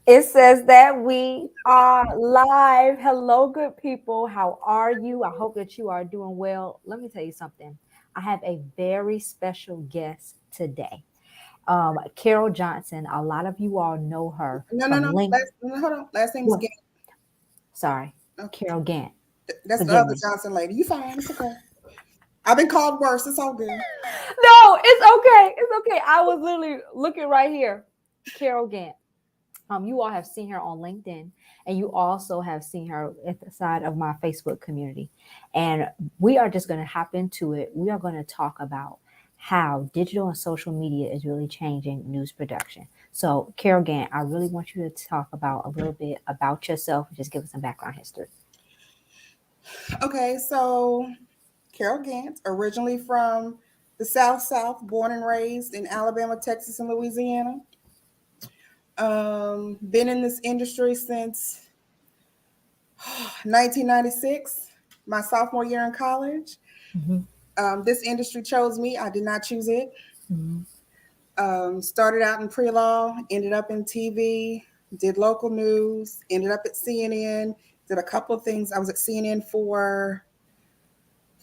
It says that we are live. Hello, good people. How are you? I hope that you are doing well. Let me tell you something. I have a very special guest today. Carol Johnson. A lot of you all know her No, no, from no. Link. No, hold on. Last name is Well, Gant. sorry, Oh, Carol Gant. that's the Forgive other me. Johnson lady. You fine? It's okay. I've been called worse. It's all good. No, it's okay. It's okay. I was literally looking right here. Carol Gant. You all have seen her on LinkedIn, and you also have seen her at the side of my Facebook community. And we are just going to hop into it. We are going to talk about how digital and social media is really changing news production. So, Carol Gant, I really want you to talk about a little bit about yourself and just give us some background history. Okay, so Carol Gant, originally from the South, born and raised in Alabama, Texas, and Louisiana. Been in this industry since 1996, my sophomore year in college. Mm-hmm. This industry chose me. I did not choose it. Mm-hmm. Started out in pre-law, ended up in TV, did local news, ended up at CNN, did a couple of things. I was at CNN for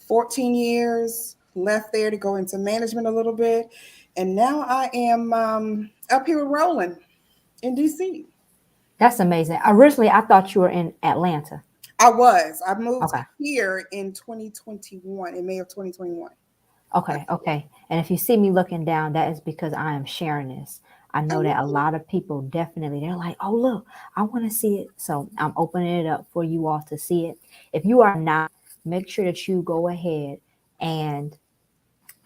14 years, left there to go into management a little bit, and now I am up here with Roland in DC. That's amazing. Originally, I thought you were in Atlanta. I was. I moved Okay. here in 2021, in May of 2021. Okay, okay. And if you see me looking down, that is because I am sharing this. I know that a lot of people definitely they're like, "Oh, look, I want to see it." So I'm opening it up for you all to see it. If you are not, make sure that you go ahead and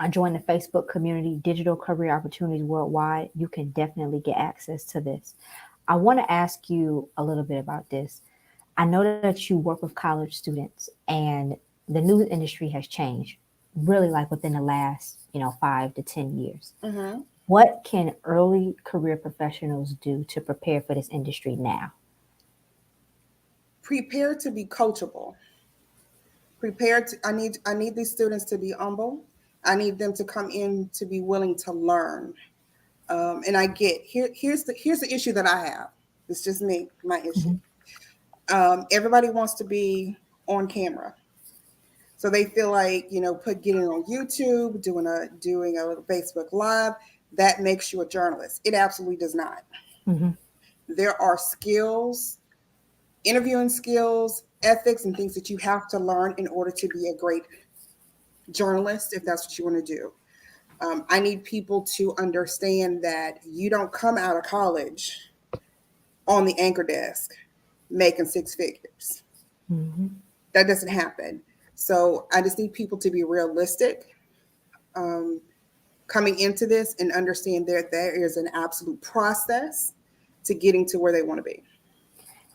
join the Facebook community, Digital Career Opportunities Worldwide. You can definitely get access to this. I want to ask you a little bit about this. I know that you work with college students and the news industry has changed really like within the last, 5 to 10 years. Hmm. What can early career professionals do to prepare for this industry now? Prepare to be coachable. Prepared to, I need these students to be humble. I need them to come in to be willing to learn. And I get here's the issue that I have. It's just me, my issue. Mhm. Everybody wants to be on camera, so they feel like put getting on YouTube, doing a little Facebook live, that makes you a journalist. It absolutely does not. Mhm. There are skills, interviewing skills, ethics, and things that you have to learn in order to be a great journalist, if that's what you want to do. I need people to understand that you don't come out of college on the anchor desk making six figures. Mhm. That doesn't happen. So I just need people to be realistic um, coming into this and understand that there is an absolute process to getting to where they want to be.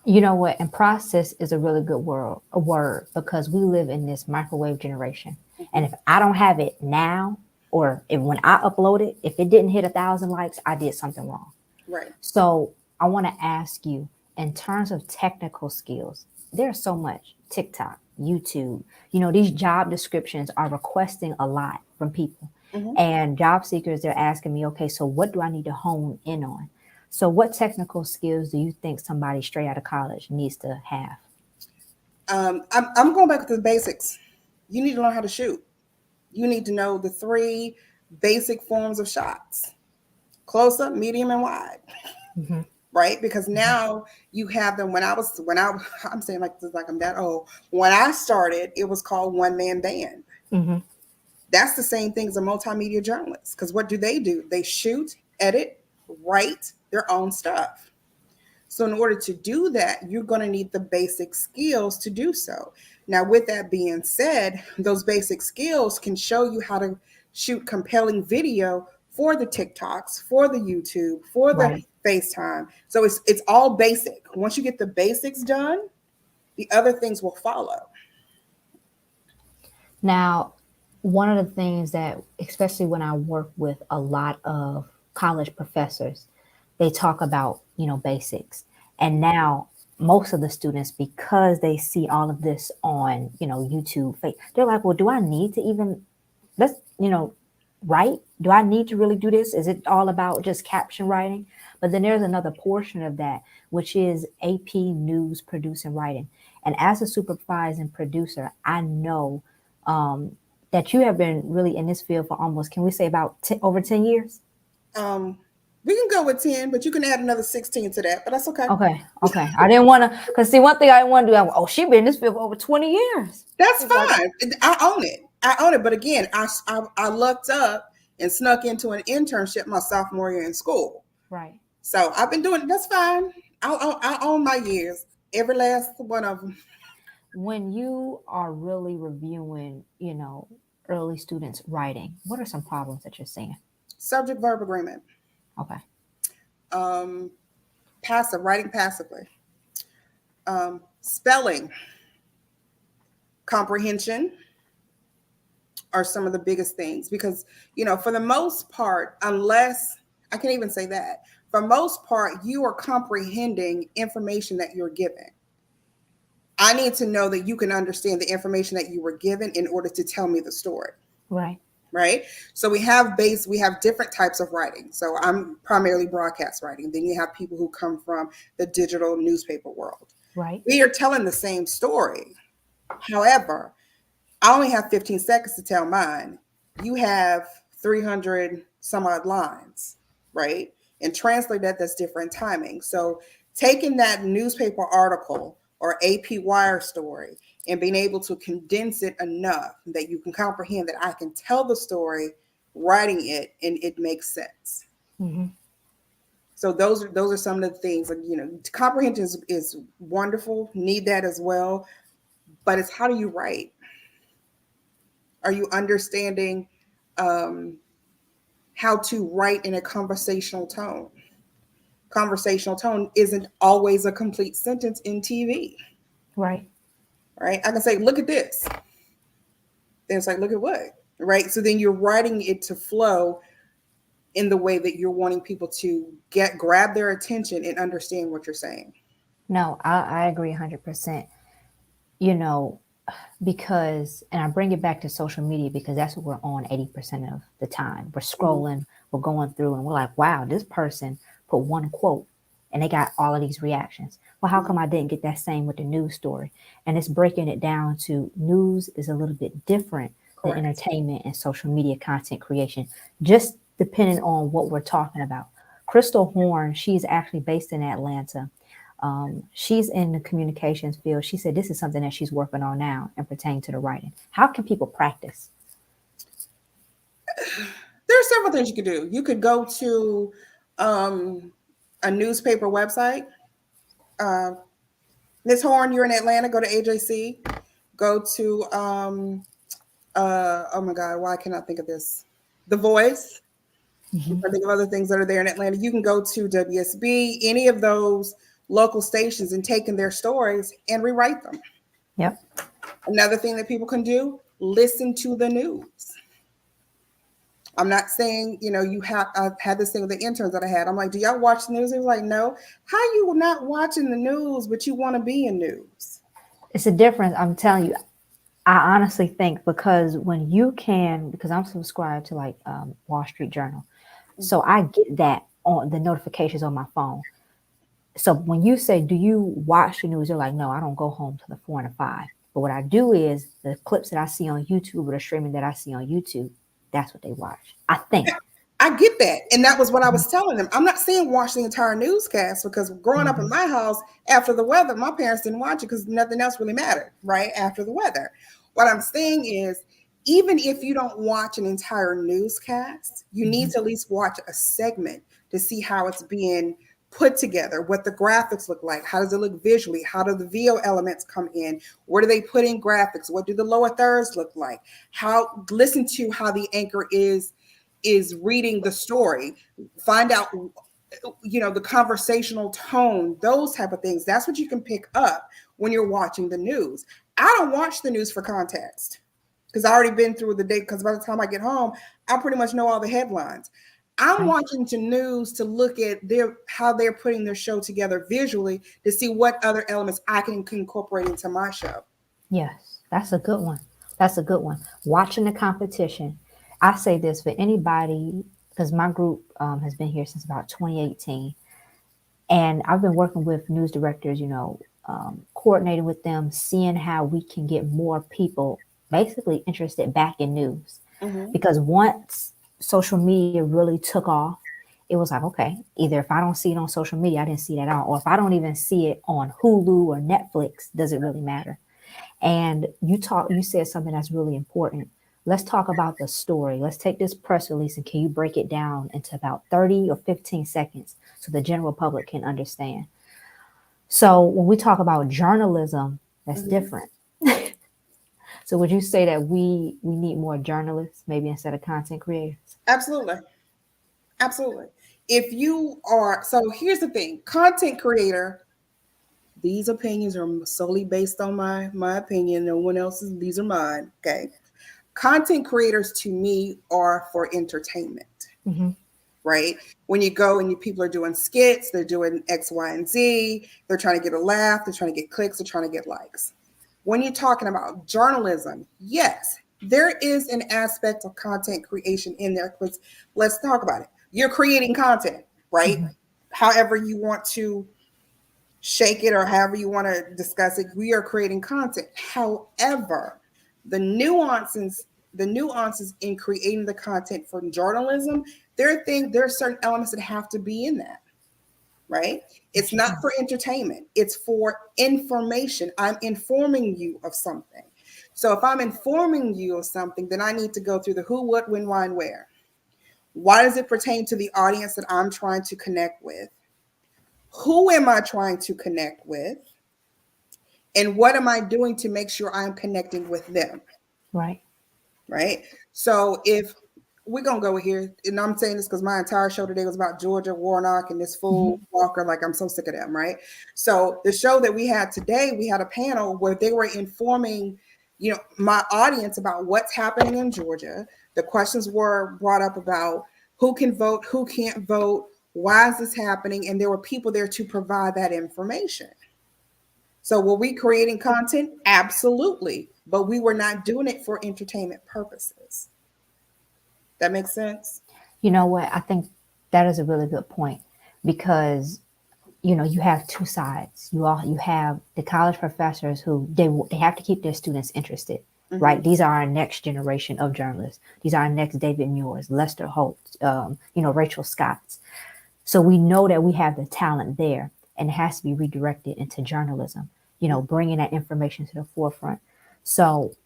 You know what? And process is a really good word because we live in this microwave generation. And if I don't have it now, or if when I upload it, if it didn't hit 1,000 likes, I did something wrong. Right. So I want to ask you, in terms of technical skills, there's so much TikTok, YouTube. These job descriptions are requesting a lot from people. Hmm. And job seekers, they're asking me, okay, so what do I need to hone in on? So, what technical skills do you think somebody straight out of college needs to have? I'm going back to the basics. You need to learn how to shoot. You need to know the three basic forms of shots: close up, medium, and wide. Hmm. Right? Because now you have them. I'm saying like this, like I'm that old. When I started, it was called one man band. Hmm. That's the same thing as a multimedia journalist. Because what do? They shoot, edit, write their own stuff. So in order to do that, you're going to need the basic skills to do so. Now, with that being said, those basic skills can show you how to shoot compelling video for the TikToks, for the YouTube, for the Right. FaceTime. So it's all basic. Once you get the basics done, the other things will follow. Now, one of the things that, especially when I work with a lot of college professors, they talk about, basics. And now most of the students, because they see all of this on, YouTube, they're like, well, do I need to even, let's, write? Do I need to really do this? Is it all about just caption writing? But then there's another portion of that, which is AP news producing writing. And as a supervising producer, I know that you have been really in this field for almost, can we say about over 10 years? We can go with 10, but you can add another 16 to that, but that's okay. Okay. Okay. I didn't want to, because see, one thing I didn't want to do, oh, she been in this field for over 20 years. That's fine. I own it. I own it. But again, I lucked up and snuck into an internship my sophomore year in school. Right. So I've been doing it. That's fine. I own my years, every last one of them. When you are really reviewing, early students writing, what are some problems that you're seeing? Subject verb agreement. Okay. Passive, writing passively. Spelling, comprehension are some of the biggest things because, for the most part, unless I can't even say that, for most part, you are comprehending information that you're given. I need to know that you can understand the information that you were given in order to tell me the story. Right. Right. So we have different types of writing. So I'm primarily broadcast writing. Then you have people who come from the digital newspaper world. Right. We are telling the same story. However, I only have 15 seconds to tell mine. You have 300 some odd lines, right? And translate that's different timing. So taking that newspaper article or AP Wire story and being able to condense it enough that you can comprehend that I can tell the story, writing it, and it makes sense. Mm-hmm. So those are some of the things. Comprehension is wonderful. Need that as well, but it's how do you write? Are you understanding how to write in a conversational tone? Conversational tone isn't always a complete sentence in TV. Right. Right. I can say, look at this. Then it's like, look at what? Right. So then you're writing it to flow in the way that you're wanting people to grab their attention and understand what you're saying. No, I agree 100%. Because, and I bring it back to social media because that's what we're on 80% of the time. We're scrolling, we're going through, and we're like, wow, this person put one quote and they got all of these reactions. Well, how come I didn't get that same with the news story? And it's breaking it down to news is a little bit different than entertainment and social media content creation, just depending on what we're talking about. Crystal Horn, she's actually based in Atlanta. She's in the communications field. She said this is something that she's working on now and pertaining to the writing. How can people practice? There are several things you could do. You could go to a newspaper website. Ms. Horn, you're in Atlanta, go to AJC. Go to, oh my God, why can't I think of this? The Voice. Mm-hmm. I think of other things that are there in Atlanta. You can go to WSB, any of those local stations, and take in their stories and rewrite them. Yep. Another thing that people can do, listen to the news. I'm not saying, I've had this thing with the interns that I had. I'm like, do y'all watch the news? They were like, no. How you not watching the news, but you want to be in news? It's a difference. I'm telling you, I honestly think because when you can, because I'm subscribed to like Wall Street Journal. Mm-hmm. So I get that on the notifications on my phone. So when you say, do you watch the news? You're like, no, I don't go home till the 4 and the 5. But what I do is the clips that I see on YouTube or the streaming that I see on YouTube, that's what they watch. I think. I get that. And that was what I was telling them. I'm not saying watch the entire newscast because growing up in my house after the weather, my parents didn't watch it because nothing else really mattered, right? After the weather. What I'm saying is, even if you don't watch an entire newscast, you need to at least watch a segment to see how it's being put together, what the graphics look like, how does it look visually, how do the VO elements come in, where do they put in graphics, what do the lower thirds look like, listen to how the anchor is reading the story, find out the conversational tone, those type of things. That's what you can pick up when you're watching the news. I don't watch the news for context because I already been through the day, because by the time I get home, I pretty much know all the headlines. I'm watching the news to look at how they're putting their show together visually to see what other elements I can incorporate into my show. Yes, that's a good one. That's a good one. Watching the competition. I say this for anybody because my group has been here since about 2018, and I've been working with news directors, coordinating with them, seeing how we can get more people basically interested back in news. Mm-hmm. Because once social media really took off, it was like, okay, either if I don't see it on social media, I didn't see that on, or if I don't even see it on Hulu or Netflix, does it really matter? And you said something that's really important. Let's talk about the story. Let's take this press release and can you break it down into about 30 or 15 seconds so the general public can understand? So when we talk about journalism, that's Mm-hmm. different. So would you say that we need more journalists maybe instead of content creators? Absolutely. Absolutely. If you are, so here's the thing, content creator, these opinions are solely based on my opinion. No one else's, these are mine. Okay. Content creators to me are for entertainment, Mm-hmm. right? When you go and people are doing skits, they're doing X, Y, and Z, they're trying to get a laugh, they're trying to get clicks, they're trying to get likes. When you're talking about journalism, yes, there is an aspect of content creation in there. Let's talk about it. You're creating content, right? Mm-hmm. However you want to shake it or however you want to discuss it, we are creating content. However, the nuances, the nuances in creating the content for journalism, there are certain elements that have to be in that, right? It's not for entertainment, it's for information. I'm informing you of something. So if I'm informing you of something, then I need to go through the who, what, when, why, and where. Why does it pertain to the audience that I'm trying to connect with? Who am I trying to connect with? And what am I doing to make sure I'm connecting with them? Right. Right. So if we're gonna go here, and I'm saying this because my entire show today was about Georgia Warnock and this fool Mm-hmm. Walker. Like I'm so sick of them, right? So the show that we had today, we had a panel where they were informing, my audience about what's happening in Georgia. The questions were brought up about who can vote, who can't vote, why is this happening, and there were people there to provide that information. So were we creating content? Absolutely. But we were not doing it for entertainment purposes. That makes sense? You know what? I think that is a really good point because you have two sides. You have the college professors who they have to keep their students interested, Mm-hmm. right? These are our next generation of journalists. These are our next David Muirs, Lester Holt, Rachel Scotts. So we know that we have the talent there, and it has to be redirected into journalism. Bringing that information to the forefront. So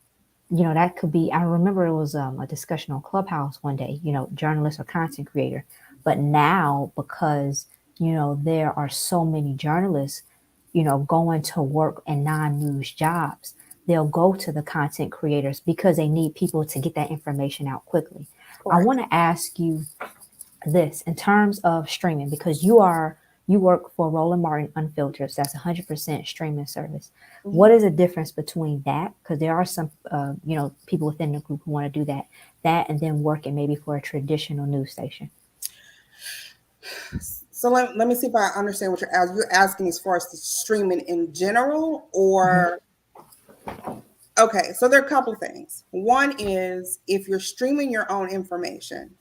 that could be, I remember it was a discussion on Clubhouse one day, journalist or content creator. But now, because, there are so many journalists, going to work in non-news jobs, they'll go to the content creators because they need people to get that information out quickly. I Correct. want to ask you this in terms of streaming because you work for Roland Martin Unfiltered, so that's 100% streaming service. Mm-hmm. What is the difference between that? Because there are some people within the group who want to do that and then working maybe for a traditional news station. So let me see if I understand what you're asking. You're asking as far as the streaming in general, Mm-hmm. or okay, so there are a couple things. One is if you're streaming your own information,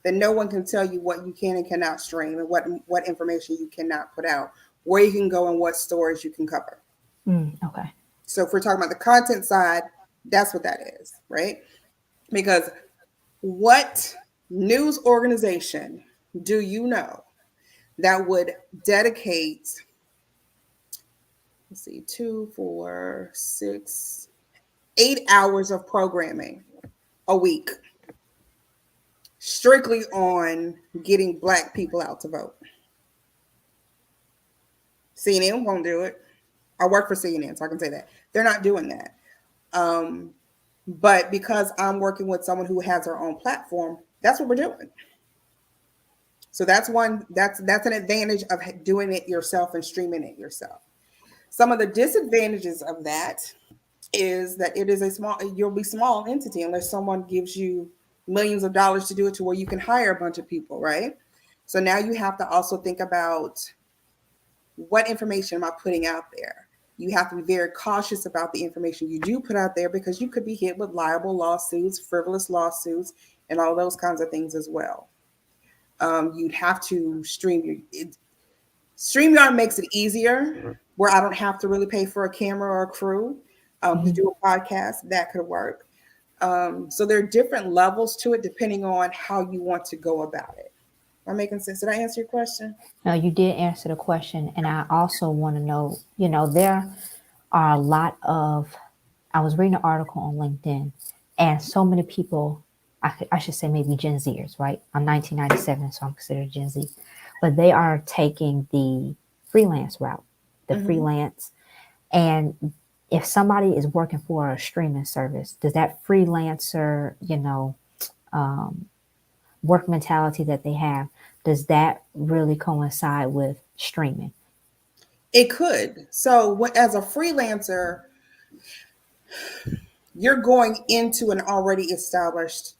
then no one can tell you what you can and cannot stream and what information you cannot put out, where you can go and what stories you can cover. Okay. So if we're talking about the content side, that's what that is, right? Because what news organization do you know that would dedicate, let's see, 2, 4, 6, 8 hours of programming a week strictly on getting Black people out to vote? CNN won't do it. I work for CNN, so I can say that. They're not doing that. But because I'm working with someone who has their own platform, that's what we're doing. So that's an advantage of doing it yourself and streaming it yourself. Some of the disadvantages of that is that you'll be small entity unless someone gives you millions of dollars to do it to where you can hire a bunch of people, right? So now you have to also think about what information am I putting out there? You have to be very cautious about the information you do put out there because you could be hit with liable lawsuits, frivolous lawsuits, and all those kinds of things as well. You'd have to StreamYard makes it easier where I don't have to really pay for a camera or a crew to Mhm. do a podcast. That could work. So there are different levels to it depending on how you want to go about it. Am I making sense? Did I answer your question? No, you did answer the question, and I also want to know. There are a lot of. I was reading an article on LinkedIn, and so many people. I should say maybe Gen Zers, right? I'm 1997, so I'm considered Gen Z, but they are taking the freelance route, the Hmm. freelance. And if somebody is working for a streaming service, does that freelancer, work mentality that they have, does that really coincide with streaming? It could. So, as a freelancer, you're going into an already established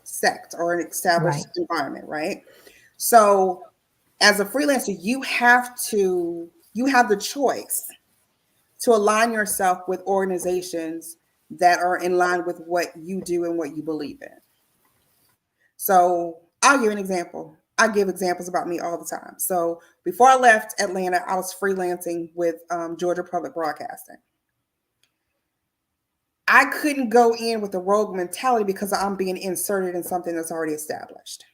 sect or an established Right. environment, right? So, as a freelancer, you have the choice to align yourself with organizations that are in line with what you do and what you believe in. So I'll give you an example. I give examples about me all the time. So before I left Atlanta, I was freelancing with Georgia Public Broadcasting. I couldn't go in with a rogue mentality because I'm being inserted in something that's already established.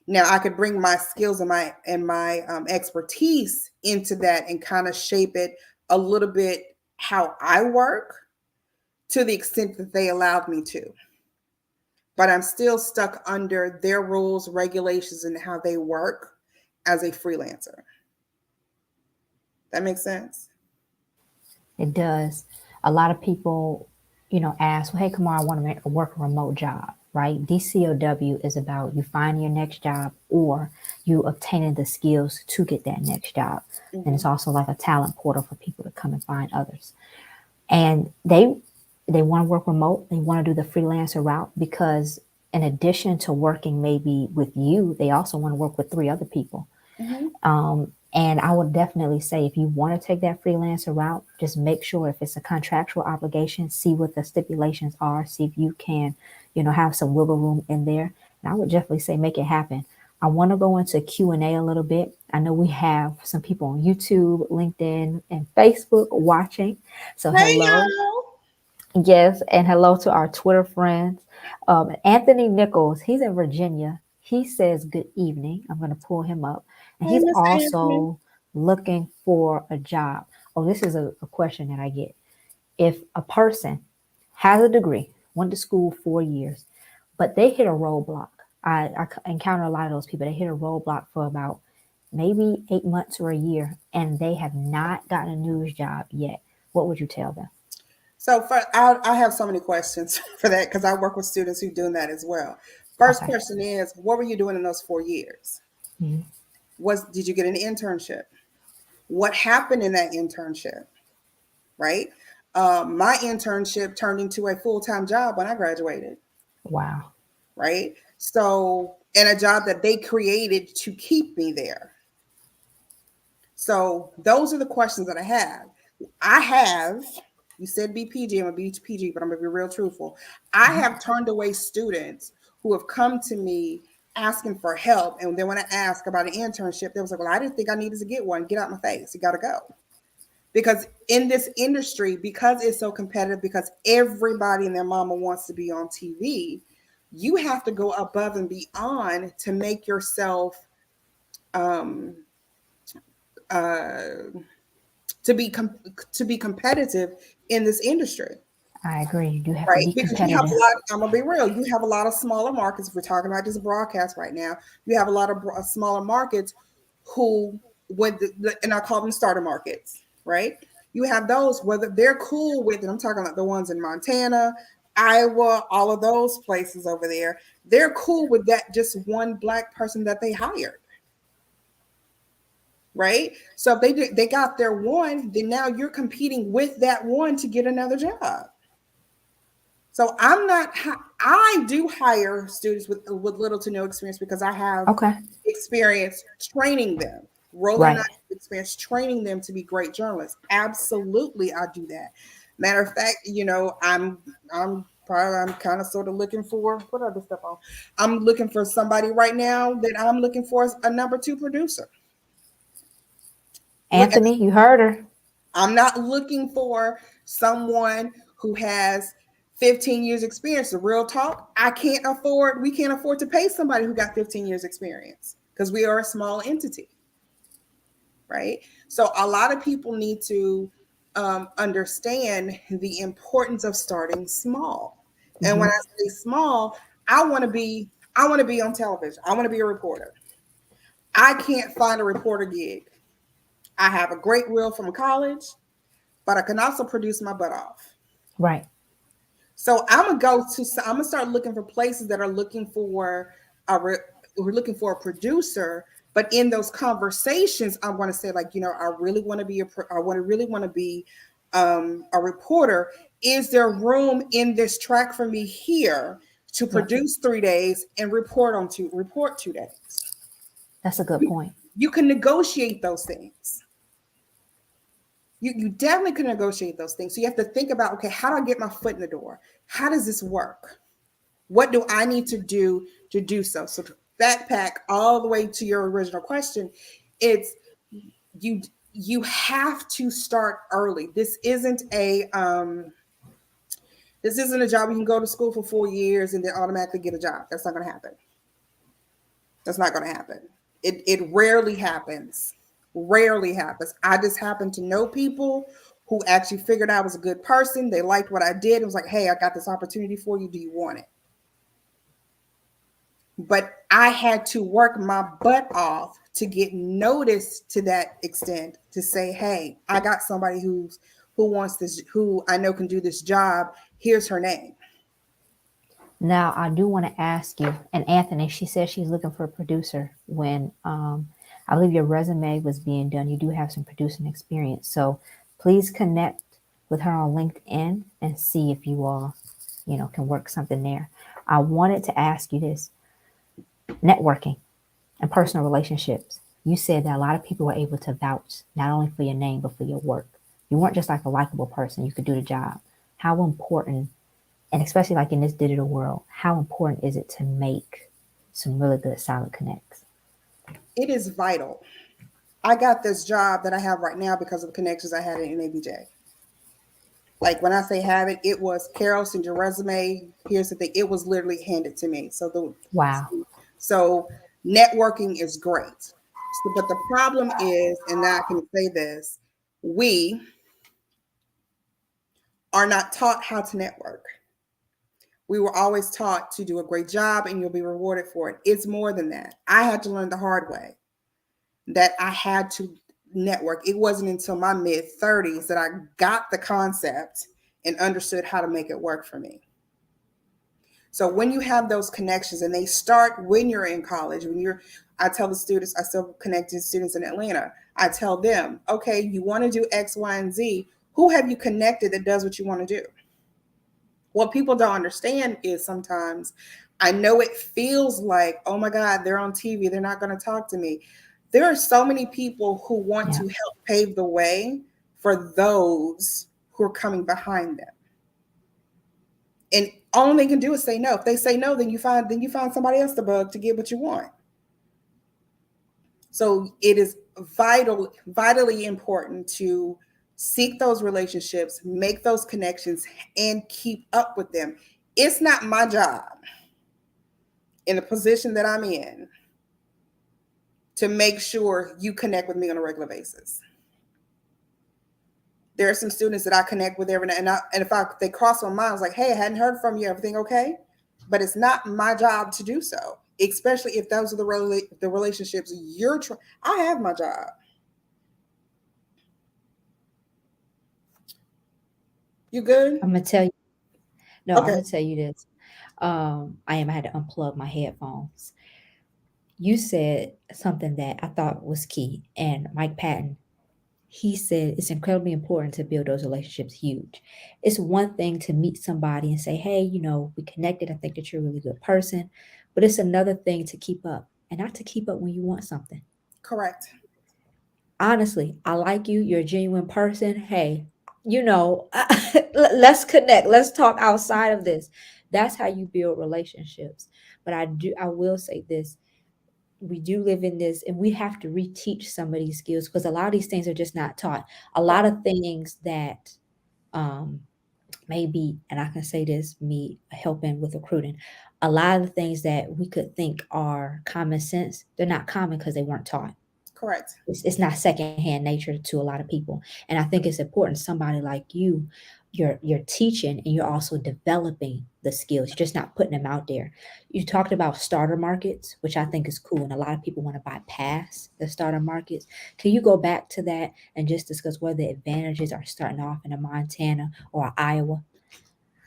Now I could bring my skills and my expertise into that and kind of shape it a little bit how I work to the extent that they allowed me to. But I'm still stuck under their rules, regulations, and how they work as a freelancer. That makes sense. It does. A lot of people, ask, well, hey, Kamar, I want to work a remote job, right? DCOW is about you finding your next job or you obtaining the skills to get that next job. And Hmm. it's also like a talent portal for people to come and find others. And they want to work remote. They want to do the freelancer route because in addition to working maybe with you, they also want to work with three other people. Hmm. And I would definitely say if you want to take that freelancer route, just make sure if it's a contractual obligation, see what the stipulations are, see if you can, have some wiggle room in there. And I would definitely say make it happen. I want to go into Q&A a little bit. I know we have some people on YouTube, LinkedIn, and Facebook watching. So Hey, hello. y'all. Yes, and hello to our Twitter friends. Anthony Nichols, he's in Virginia. He says good evening. I'm going to pull him up. And Hey, he's Mr. Anthony. also looking for a job. Oh, this is a question that I get. If a person has a degree, went to school 4 years, but they hit a roadblock, I encounter a lot of those people. They hit a roadblock for about maybe 8 months or a year, and they have not gotten a news job yet. What would you tell them? So I have so many questions for that because I work with students who doing that as well. First Okay. question is, what were you doing in those 4 years? Mhm. Did you get an internship? What happened in that internship? Right? My internship turned into a full-time job when I graduated. Wow. Right? So, and a job that they created to keep me there. So, those are the questions that I have. I have, you said BPG, I'm a BPG, but I'm gonna be real truthful. I Mhm. have turned away students who have come to me asking for help. And then when I ask about an internship, they was like, well, I didn't think I needed to get one. Get out my face. You got to go. Because in this industry, because it's so competitive, because everybody and their mama wants to be on TV, you have to go above and beyond to make yourself um, uh, to be competitive in this industry, I agree. You do have to right? be Because you have a competitive. lot. I'm gonna be real. You have a lot of smaller markets. If we're talking about just broadcast right now, you have a lot of smaller markets who, when and I call them starter markets, right? You have those whether they're cool with it. I'm talking about the ones in Montana, Iowa, all of those places over there. They're cool with that just one black person that they hired, right? So if they got their one, then now you're competing with that one to get another job. So I'm not. I do hire students with little to no experience because I have Okay. experience training them, rolling out Right. experience training them to be great journalists. Absolutely, I do that. Matter of fact, I'm probably I'm kind of sort of looking for what other stuff on. I'm looking for somebody right now that I'm looking for as a number two producer. Anthony, you heard her. I'm not looking for someone who has 15 years experience. The real talk, we can't afford to pay somebody who got 15 years experience because we are a small entity, right? So a lot of people need to understand the importance of starting small. And when I say small, I want to be on television. I want to be a reporter. I can't find a reporter gig. I have a great reel from college, but I can also produce my butt off. Right. So I'm gonna start looking for places that are looking for we're looking for a producer. But in those conversations, I want to say, like, you know, I really want to be a reporter. Is there room in this track for me here to produce 3 days and report 2 days? That's a good point. You can negotiate those things. You definitely can negotiate those things. So you have to think about, okay, how do I get my foot in the door? How does this work? What do I need to do so? So to backpack all the way to your original question, it's you have to start early. This isn't a job you can go to school for 4 years and then automatically get a job. That's not going to happen. That's not going to happen. It rarely happens. Rarely happens. I just happen to know people who actually figured I was a good person. They liked what I did. It was like, hey, I got this opportunity for you. Do you want it? But I had to work my butt off to get noticed to that extent, to say, hey, I got somebody who wants this, who I know can do this job. Here's her name. Now, I do want to ask you, and Anthony, she says she's looking for a producer. When I believe your resume was being done, you do have some producing experience. So please connect with her on LinkedIn and see if you all, can work something there. I wanted to ask you this: networking and personal relationships. You said that a lot of people were able to vouch not only for your name, but for your work. You weren't just like a likable person. You could do the job. How important, and especially like in this digital world, how important is it to make some really good, solid connects? It is vital. I got this job that I have right now because of the connections I had in NABJ. Like when I say have it, it was Carol, send your resume. Here's the thing. It was literally handed to me. Wow. So networking is great. So, but the problem is, and now I can say this, we are not taught how to network. We were always taught to do a great job and you'll be rewarded for it. It's more than that. I had to learn the hard way that I had to network. It wasn't until my mid-30s that I got the concept and understood how to make it work for me. So when you have those connections, and they start when you're in college, I tell the students, I still connect to students in Atlanta. I tell them, okay, you want to do X, Y, and Z. Who have you connected that does what you want to do? What people don't understand is sometimes, I know it feels like, oh my God, they're on TV. They're not going to talk to me. There are so many people who want to help pave the way for those who are coming behind them. And all they can do is say no. If they say no, then you find somebody else to bug to get what you want. So it is vitally important to seek those relationships, make those connections, and keep up with them. It's not my job in the position that I'm in to make sure you connect with me on a regular basis. There are some students that I connect with every night, and if they cross my mind, I was like, hey, I hadn't heard from you. Everything okay? But it's not my job to do so, especially if those are the relationships you're trying. I have my job. You good? I'm gonna tell you. No, Okay. I'm gonna tell you this. I had to unplug my headphones. You said something that I thought was key, and Mike Patton, he said it's incredibly important to build those relationships huge. It's one thing to meet somebody and say, hey, we connected. I think that you're a really good person. But it's another thing to keep up, and not to keep up when you want something. Correct. Honestly, I like you. You're a genuine person. Hey, you know, let's connect. Let's talk outside of this. That's how you build relationships. But I will say this. We do live in this, and we have to reteach some of these skills because a lot of these things are just not taught. A lot of things that um maybe, and I can say this, me helping with recruiting, a lot of the things that we could think are common sense, they're not common because they weren't taught. Correct. It's not secondhand nature to a lot of people. And I think it's important somebody like you, you're teaching and you're also developing the skills. You're just not putting them out there. You talked about starter markets, which I think is cool, and a lot of people want to bypass the starter markets. Can you go back to that and just discuss what the advantages are starting off in a Montana or Iowa?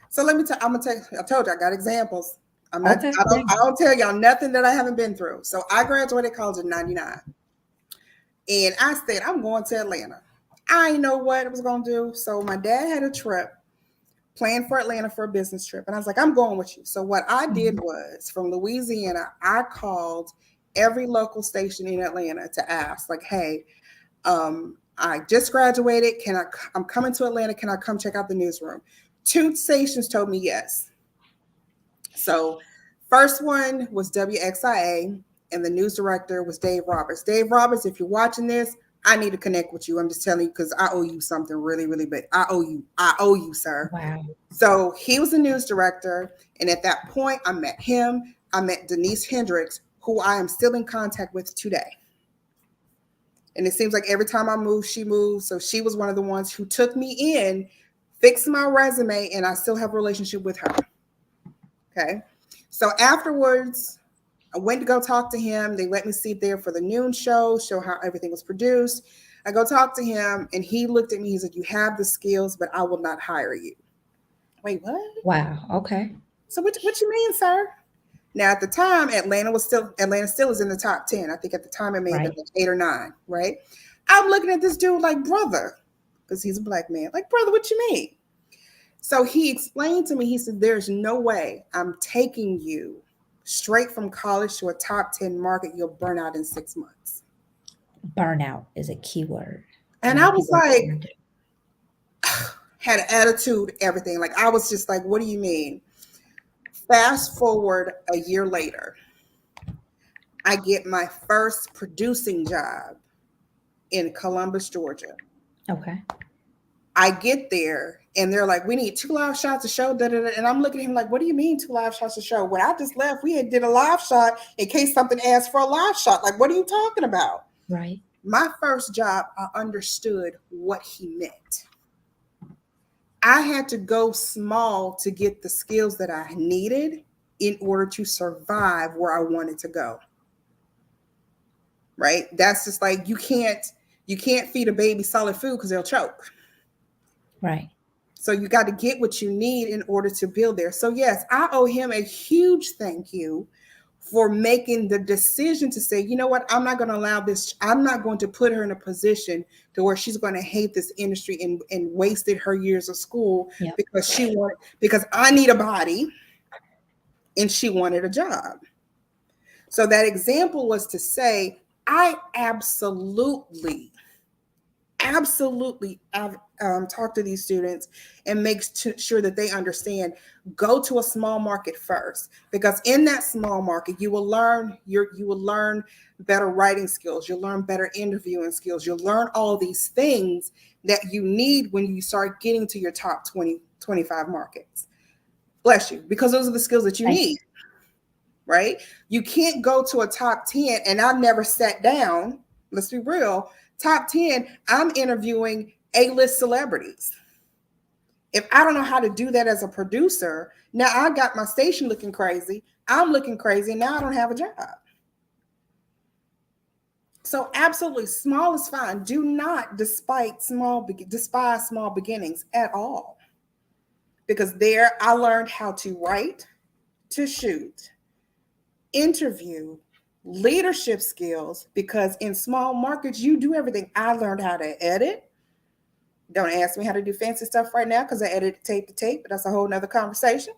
So let me tell. I'm gonna tell. I told you I got examples. I'm not. Okay, I don't. great. I don't tell y'all nothing that I haven't been through. So I graduated college in '99, and I said I'm going to Atlanta. I didn't know what I was gonna do. So my dad had a trip planned for Atlanta for a business trip, and I was like, I'm going with you. So what I did Mhm. was from Louisiana, I called every local station in Atlanta to ask, like, hey, I just graduated. Can I? I'm coming to Atlanta. Can I come check out the newsroom? Two stations told me yes. So, first one was WXIA, and the news director was Dave Roberts. Dave Roberts, if you're watching this, I need to connect with you. I'm just telling you because I owe you something really, really big. I owe you. I owe you, sir. Wow. So he was the news director, and at that point, I met him. I met Denise Hendricks, who I am still in contact with today. And it seems like every time I move, she moves. So she was one of the ones who took me in, fixed my resume, and I still have a relationship with her. Okay. So afterwards, I went to go talk to him. They let me sit there for the noon show how everything was produced. I go talk to him, and he looked at me. He said, "You have the skills, but I will not hire you." Wait, what? Wow. Okay. So what you mean, sir? Now at the time, Atlanta still is in the top 10. I think at the time it may have been Right. like 8 or 9, right? I'm looking at this dude like brother, because he's a black man. Like, brother, what you mean? So he explained to me, he said, there's no way I'm taking you straight from college to a top 10 market. You'll burn out in 6 months. Burnout is a key word. A And lot I of was people are like, burned. had an attitude, everything. Like, I was just like, what do you mean? Fast forward a year later, I get my first producing job in Columbus, Georgia. Okay. I get there and they're like, we need 2 live shots to show. Da, da, da. And I'm looking at him like, what do you mean 2 live shots to show? When I just left, we had did a live shot in case something asked for a live shot. Like, what are you talking about? Right. My first job, I understood what he meant. I had to go small to get the skills that I needed in order to survive where I wanted to go. Right? That's just like you can't feed a baby solid food because they'll choke. Right. So you got to get what you need in order to build there. So yes, I owe him a huge thank you for making the decision to say, you know what, I'm not going to allow this. I'm not going to put her in a position to where she's going to hate this industry and wasted her years of school Yep. because I need a body and she wanted a job. So that example was to say, I absolutely talk to these students and make sure that they understand, go to a small market first, because in that small market you will learn better writing skills, you'll learn better interviewing skills, you'll learn all these things that you need when you start getting to your top 20 25 markets. Bless you, because those are the skills that you Thank need. Right? You can't go to a top 10 and I never sat down. Let's be real. Top 10, I'm interviewing A-list celebrities. If I don't know how to do that as a producer, now I got my station looking crazy. I'm looking crazy, and now I don't have a job. So absolutely, small is fine. Do not despise small beginnings at all. Because there I learned how to write, to shoot, interview, leadership skills, because in small markets you do everything. I learned how to edit. Don't ask me how to do fancy stuff right now because I edit tape to tape, but that's a whole nother conversation.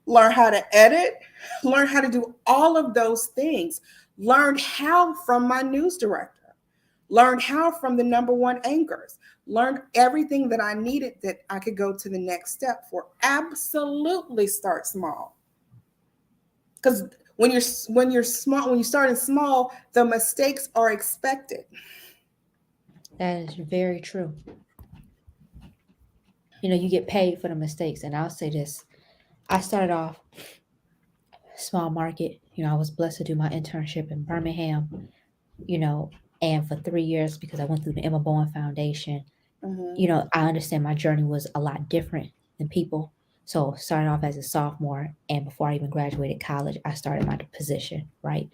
Learn how to edit, learn how to do all of those things. Learned how from my news director. Learned how from the number one anchors. Learned everything that I needed that I could go to the next step for. Absolutely start small. Because when you're small, when you start in small, the mistakes are expected. That is very true. You get paid for the mistakes. And I'll say this. I started off small market. I was blessed to do my internship in Birmingham, you know, and for 3 years because I went through the Emma Bowen Foundation. Hmm. I understand my journey was a lot different than people. So started off as a sophomore, and before I even graduated college, I started my position, right?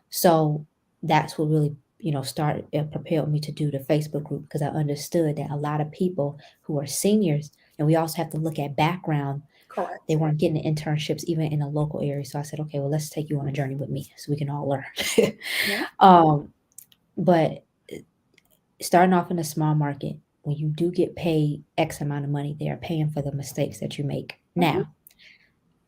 So that's what really, started propelled me to do the Facebook group because I understood that a lot of people who are seniors, and we also have to look at background. They Correct. weren't getting the internships even in a local area. So I said, okay, well, let's take you on a journey with me so we can all learn. Yeah. um, but starting off in a small market, when you do get paid X amount of money, they are paying for the mistakes that you make. Hmm. Now,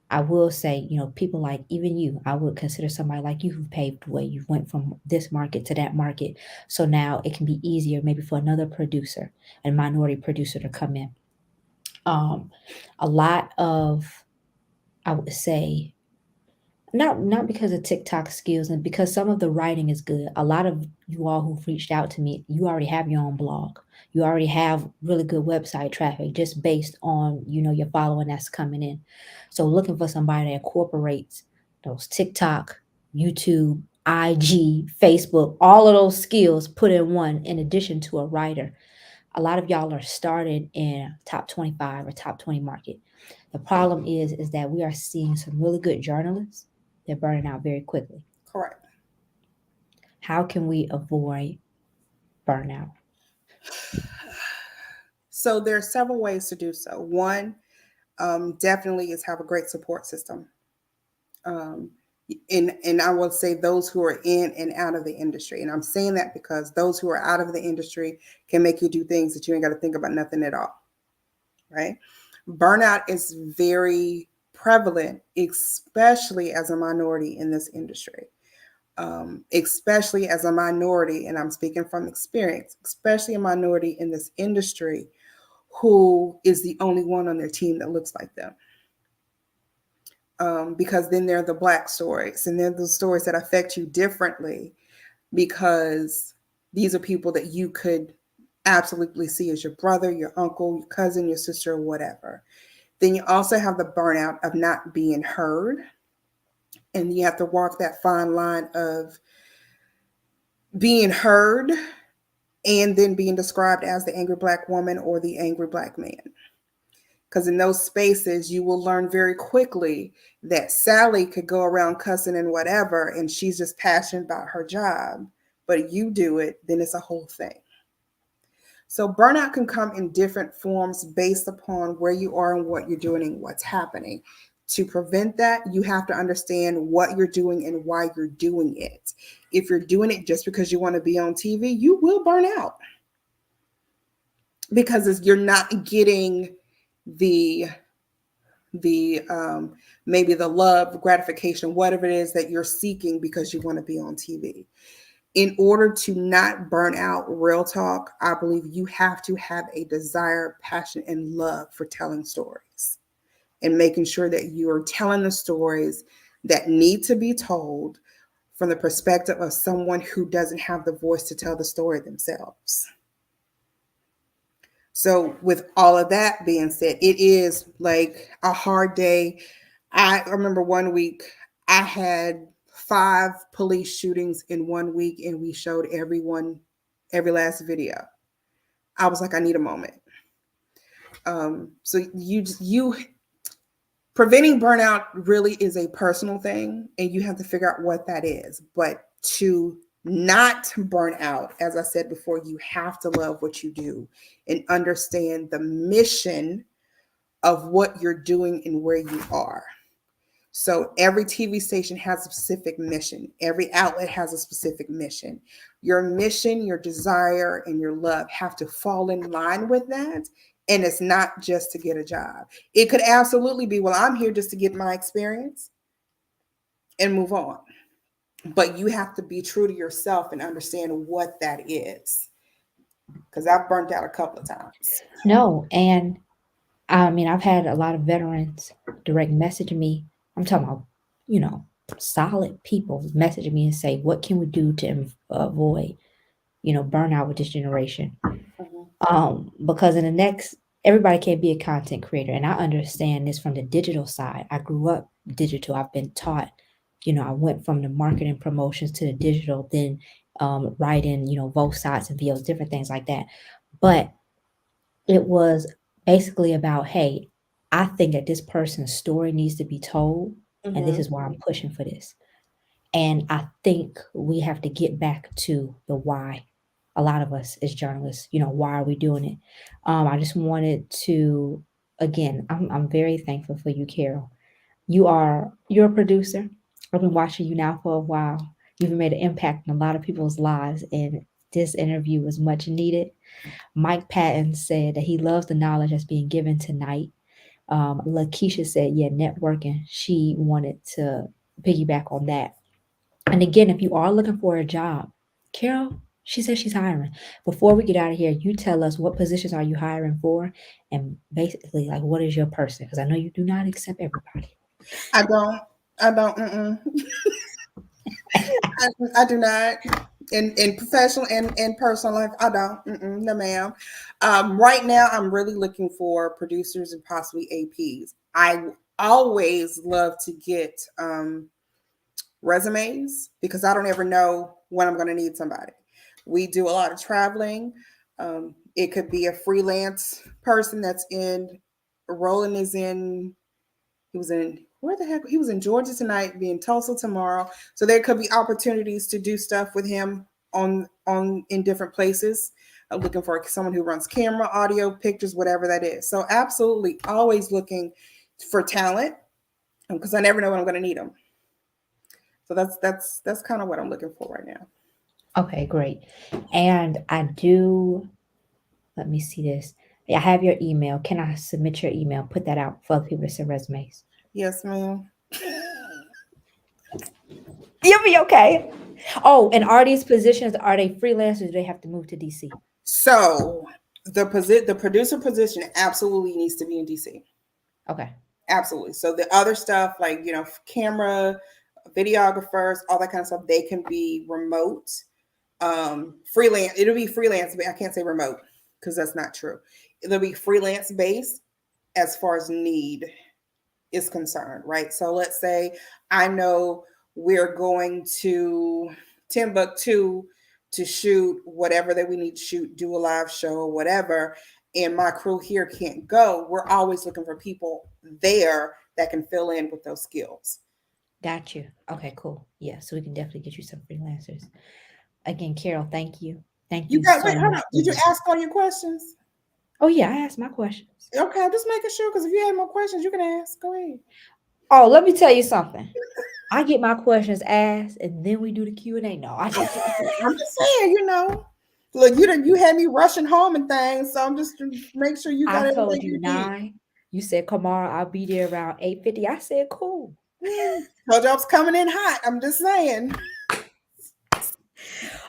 I will say, people like even you, I would consider somebody like you who paved the way. You went from this market to that market. So now it can be easier maybe for another producer, a minority producer to come in. Um, a lot of, I would say, not because of TikTok skills and because some of the writing is good. A lot of you all who've reached out to me, you already have your own blog. You already have really good website traffic just based on, your following that's coming in. So looking for somebody that incorporates those TikTok, YouTube, IG, Facebook, all of those skills put in one in addition to a writer. A lot of y'all are starting in top 25 or top 20 market. The problem is that we are seeing some really good journalists. They're burning out very quickly. Correct. How can we avoid burnout? So there are several ways to do so. One, definitely is have a great support system. Um, and I will say those who are in and out of the industry. And I'm saying that because those who are out of the industry can make you do things that you ain't got to think about nothing at all. Right? Burnout is very prevalent, especially as a minority in this industry. Especially as a minority, and I'm speaking from experience, especially a minority in this industry who is the only one on their team that looks like them. Because then there are the Black stories, and then the stories that affect you differently because these are people that you could absolutely see as your brother, your uncle, your cousin, your sister, or whatever. Then you also have the burnout of not being heard. And you have to walk that fine line of being heard and then being described as the angry Black woman or the angry Black man. Because in those spaces, you will learn very quickly that Sally could go around cussing and whatever, and she's just passionate about her job. But you do it, then it's a whole thing. So burnout can come in different forms based upon where you are and what you're doing and what's happening. To prevent that, you have to understand what you're doing and why you're doing it. If you're doing it just because you want to be on TV, you will burn out because you're not getting the the maybe the love, gratification, whatever it is that you're seeking because you want to be on TV. In order to not burn out, real talk, I believe you have to have a desire, passion, and love for telling stories and making sure that you are telling the stories that need to be told from the perspective of someone who doesn't have the voice to tell the story themselves. So, with all of that being said, it is like a hard day. I remember one week I had 5 police shootings in one week, and we showed everyone every last video. I was like, I need a moment. So you preventing burnout really is a personal thing, and you have to figure out what that is. But to not burn out, as I said before, you have to love what you do and understand the mission of what you're doing and where you are. So every TV station has a specific mission. Every outlet has a specific mission. Your mission, your desire, and your love have to fall in line with that. And it's not just to get a job. It could absolutely be, well, I'm here just to get my experience and move on. but you have to be true to yourself and understand what that is. Because I've burnt out a couple of times. No, and I mean, I've had a lot of veterans direct message me. I'm talking about, you know, solid people messaging me and say, what can we do to avoid, burnout with this generation? Mhm. Because in the next, everybody can't be a content creator. And I understand this from the digital side. I grew up digital. I've been taught, I went from the marketing promotions to the digital, then writing, both sides and videos, different things like that. But it was basically about, hey, I think that this person's story needs to be told, and this Mhm. is why I'm pushing for this. And I think we have to get back to the why. A lot of us as journalists, why are we doing it? I just wanted to, again, I'm very thankful for you, Carol. You're a producer. I've been watching you now for a while. You've made an impact in a lot of people's lives, and this interview was much needed. Mike Patton said that he loves the knowledge that's being given tonight. Lakeisha said, yeah, networking. She wanted to piggyback on that. And again, if you are looking for a job, Carol, she says she's hiring. Before we get out of here, you tell us what positions are you hiring for, and basically, like, what is your person? Because I know you do not accept everybody. I don't. I don't. I do not. In professional and personal life, I don't. No, ma'am. Right now, I'm really looking for producers and possibly APs. I always love to get resumes because I don't ever know when I'm going to need somebody. We do a lot of traveling. It could be a freelance person that's in. Roland is in. He was in where the heck? He was in Georgia tonight, be in Tulsa tomorrow. So there could be opportunities to do stuff with him on in different places. I'm looking for someone who runs camera, audio, pictures, whatever that is. So absolutely, always looking for talent because I never know when I'm going to need them. So that's kind of what I'm looking for right now. Okay, great. And I do, let me see this. I have your email. Can I submit your email? Put that out for other people to send resumes. Yes, ma'am. You'll be okay. Oh, and are these positions, are they freelancers? Do they have to move to DC? So the producer position absolutely needs to be in DC. Okay. Absolutely. So the other stuff like camera, videographers, all that kind of stuff, they can be remote, freelance. It'll be freelance, but I can't say remote because that's not true. It'll be freelance based as far as need is concerned, right? So let's say I know we're going to Timbuktu to shoot whatever that we need to shoot, do a live show or whatever, and my crew here can't go. We're always looking for people there that can fill in with those skills. Got you. Okay, cool. Yeah, so we can definitely get you some freelancers. Again, Carol, thank you. Thank You you got so wait, hold much on. for Did you this. ask all your questions? Oh, yeah, I asked my questions. Okay, I'm just making sure because if you have more questions, you can ask. Go ahead. Oh, let me tell you something. I get my questions asked, and then we do the Q&A. No, I just I'm just saying, Look, you had me rushing home and things, so I'm just to make sure you I got told everything you you need. 9. You said, Kamara, I'll be there around 8:50. I said, cool. Told you I was coming in hot. I'm just saying. There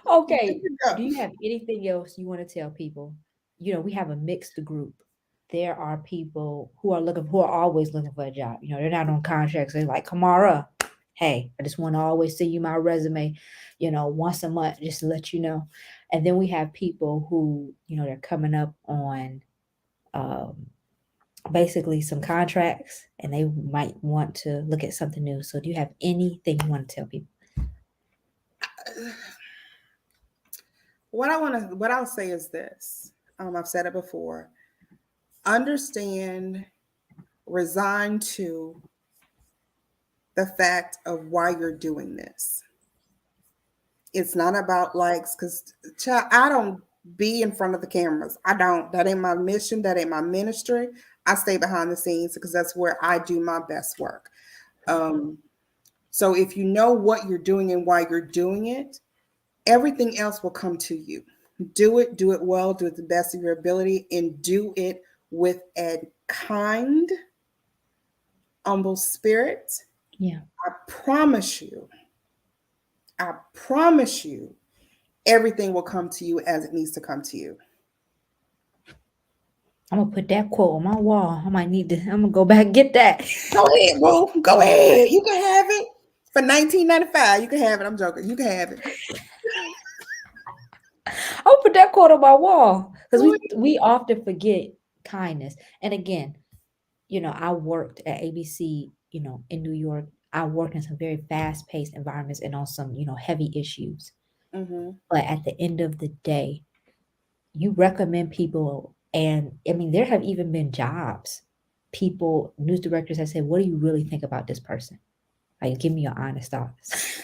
Okay. you go. Do you have anything else you want to tell people? We have a mixed group. There are people who are always looking for a job. They're not on contracts. They're like, Kamara, hey, I just want to always send you my resume, once a month, just to let you know. And then we have people who, they're coming up on um, basically some contracts and they might want to look at something new. So do you have anything you want to tell people? What I'll say is this. I've said it before. Understand, resign to the fact of why you're doing this. It's not about likes, because I don't be in front of the cameras. I don't. That ain't my mission. That ain't my ministry. I stay behind the scenes because that's where I do my best work. Um, so if you know what you're doing and why you're doing it, everything else will come to you. Do it well, do it the best of your ability, and do it with a kind, humble spirit. Yeah. I promise you, I promise you, everything will come to you as it needs to come to you. I'm gonna put that quote on my wall. I'm gonna go back and get that. Go ahead, bro. Go ahead. You can have it for $19.95. You can have it. I'm joking. You can have it. I'll put that quote on my wall because we often forget kindness. And again, I worked at ABC, in New York. I worked in some very fast-paced environments and on some, heavy issues. Mm-hmm. But at the end of the day, you recommend people, and I mean, there have even been jobs, news directors that say, "What do you really think about this person? Like, give me your honest thoughts."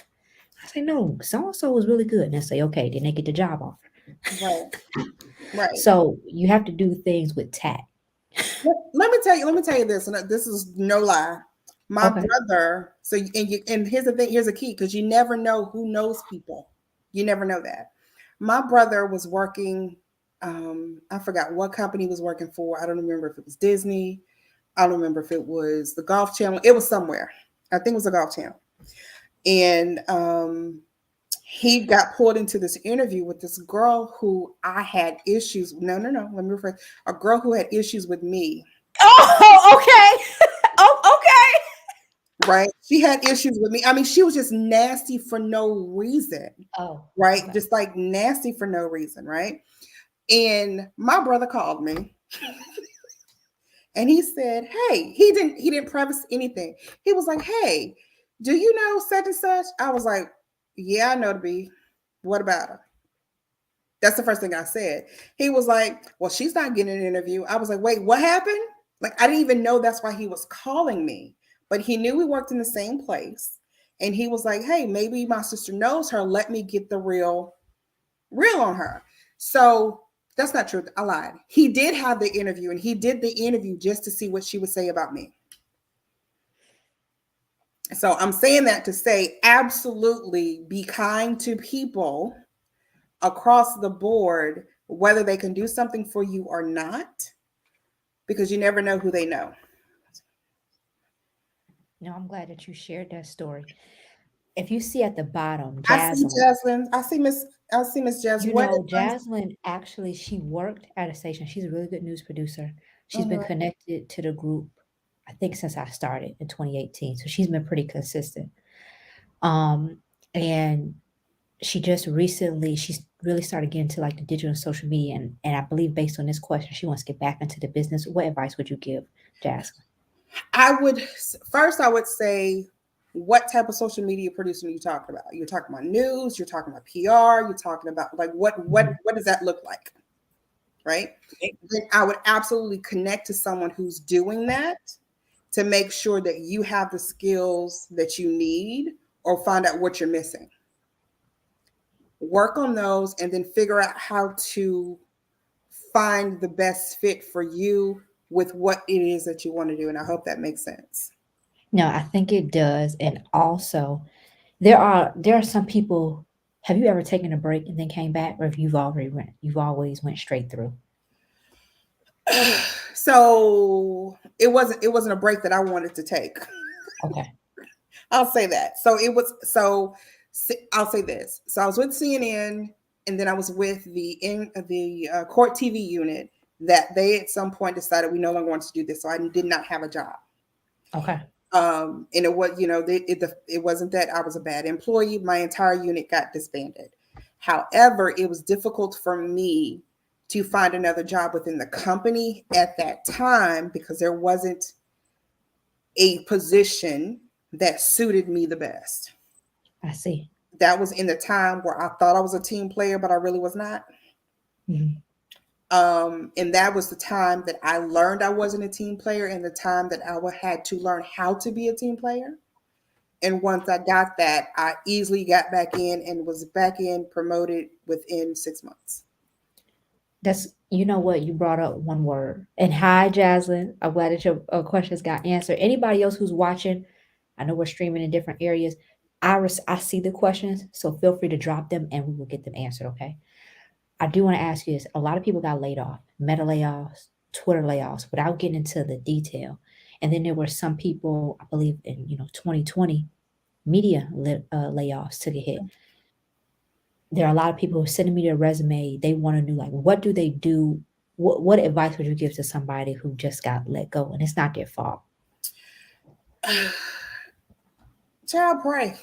I say, "No, so and so was really good," and they say, "Okay," then they get the job offer. Right. Right. So you have to do things with tact. Let me tell you this, and this is no lie. My brother. So, and here's the thing. Here's a key, because you never know who knows people. You never know that. My brother was working. I forgot what company he was working for. I don't remember if it was Disney. I don't remember if it was the Golf Channel. It was somewhere. I think it was the Golf Channel. And he got pulled into this interview with this girl who I had issues. No. Let me rephrase. A girl who had issues with me. Oh, okay. Oh, okay. Right. She had issues with me. I mean, she was just nasty for no reason. Oh, right. okay. Just like nasty for no reason. Right. And my brother called me and he said, "Hey," he didn't preface anything. He was like, "Hey, do you know such and such?" I was like, "Yeah, I know to be. What about her?" That's the first thing I said. He was like, "Well, she's not getting an interview." I was like, "Wait, what happened?" Like, I didn't even know that's why he was calling me, but he knew we worked in the same place. And he was like, "Hey, maybe my sister knows her. Let me get the real on her." So that's not true. I lied. He did have the interview, and he did the interview just to see what she would say about me. So I'm saying that to say, absolutely be kind to people across the board, whether they can do something for you or not, because you never know who they know. No, I'm glad that you shared that story. If you see at the bottom, I see Jaslyn. Jaslyn. I see Miss Jaslyn. Jaslyn actually, she worked at a station. She's a really good news producer. She's been connected to the group, I think, since I started in 2018. So she's been pretty consistent. And she's really started getting to like the digital and social media. And I believe based on this question, she wants to get back into the business. What advice would you give, Jaslyn? I would say, what type of social media producing are you talking about? You're talking about news, you're talking about PR, you're talking about like what does that look like? Right? Then I would absolutely connect to someone who's doing that to make sure that you have the skills that you need, or find out what you're missing. Work on those and then figure out how to find the best fit for you with what it is that you want to do. And I hope that makes sense. No, I think it does. And also, there are some people. Have you ever taken a break and then came back, or if you've always went straight through? So it wasn't a break that I wanted to take. Okay. I'll say that. I'll say this. So I was with CNN, and then I was with the court TV unit, that they at some point decided we no longer wanted to do this. So I did not have a job. Okay. And it was, it wasn't that I was a bad employee. My entire unit got disbanded. However, it was difficult for me to find another job within the company at that time, because there wasn't a position that suited me the best. I see. That was in the time where I thought I was a team player, but I really was not. Mm-hmm. And that was the time that I learned I wasn't a team player, and the time that I had to learn how to be a team player. And once I got that, I easily got back in and was back in, promoted within 6 months. You know what? You brought up one word. And hi, Jaslyn. I'm glad that your questions got answered. Anybody else who's watching, I know we're streaming in different areas. I see the questions, so feel free to drop them and we will get them answered, okay? I do want to ask you this. A lot of people got laid off, Meta layoffs, Twitter layoffs, without getting into the detail. And then there were some people, I believe in 2020, media layoffs took a hit. There are a lot of people who are sending me their resume. They want to know, like, what do they do? What advice would you give to somebody who just got let go and it's not their fault? Child, pray.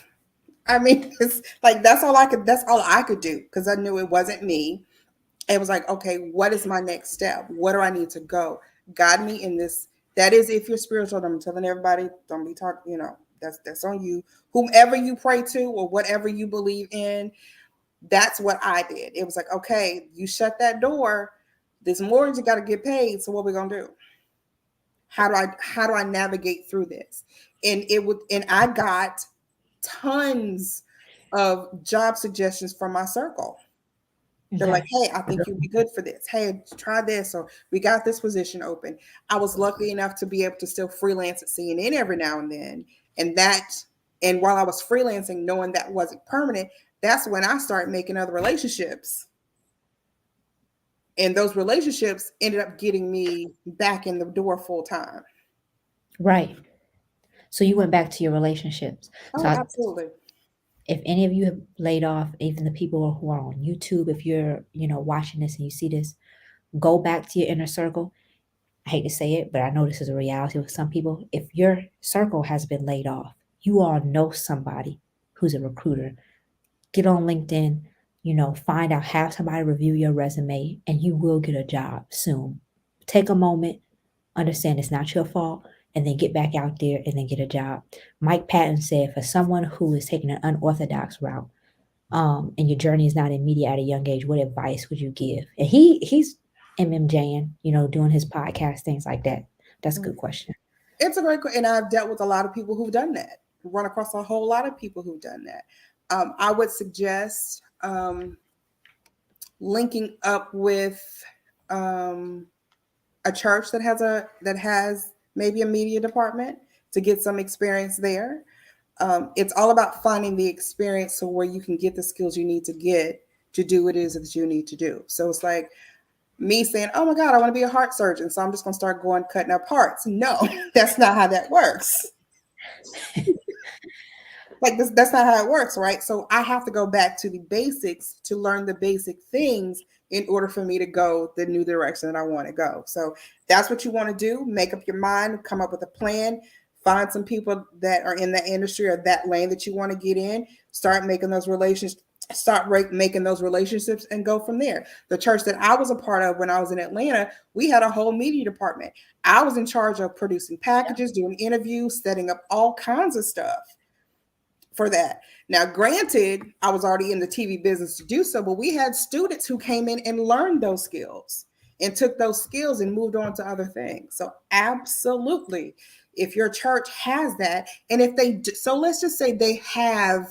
I mean, it's like that's all I could do because I knew it wasn't me. It was like, okay, what is my next step? What do I need to go? Guide me in this. That is, if you're spiritual, I'm telling everybody, don't be talking, that's on you. Whomever you pray to or whatever you believe in, that's what I did. It was like, okay, you shut that door. This mortgage, you got to get paid. So what we gonna do? How do I navigate through this? And I got tons of job suggestions from my circle. They're like, Okay. hey, I think you'd be good for this. Hey, try this. Or we got this position open. I was lucky enough to be able to still freelance at CNN every now and then. And while I was freelancing, knowing that wasn't permanent, that's when I started making other relationships. And those relationships ended up getting me back in the door full time. Right. So you went back to your relationships. So Oh, absolutely. if any of you have laid off, even the people who are on YouTube, if you're, watching this and you see this, go back to your inner circle. I hate to say it, but I know this is a reality with some people. If your circle has been laid off, you all know somebody who's a recruiter. Get on LinkedIn, find out, have somebody review your resume, and you will get a job soon. Take a moment, understand it's not your fault, and then get back out there and then get a job. Mike Patton said, for someone who is taking an unorthodox route, and your journey is not in media at a young age, what advice would you give? And he's MMJing, doing his podcast, things like that. That's a good question. It's a great question. And I've dealt with a lot of people who've done that, run across a whole lot of people who've done that. I would suggest linking up with a church that has maybe a media department to get some experience there. It's all about finding the experience so where you can get the skills you need to get to do what it is that you need to do. So it's like me saying, oh my God, I want to be a heart surgeon. So I'm just going to start going cutting up hearts. No, that's not how that works. Like this, that's not how it works, right? So I have to go back to the basics to learn the basic things in order for me to go the new direction that I want to go. So that's what you want to do. Make up your mind, come up with a plan, find some people that are in the industry or that lane that you want to get in, start making those making those relationships and go from there. The church that I was a part of when I was in Atlanta, we had a whole media department. I was in charge of producing packages, doing interviews, setting up all kinds of stuff for that. Now, granted, I was already in the TV business to do so, but we had students who came in and learned those skills and took those skills and moved on to other things. So absolutely, if your church has that, and if they do, so let's just say they have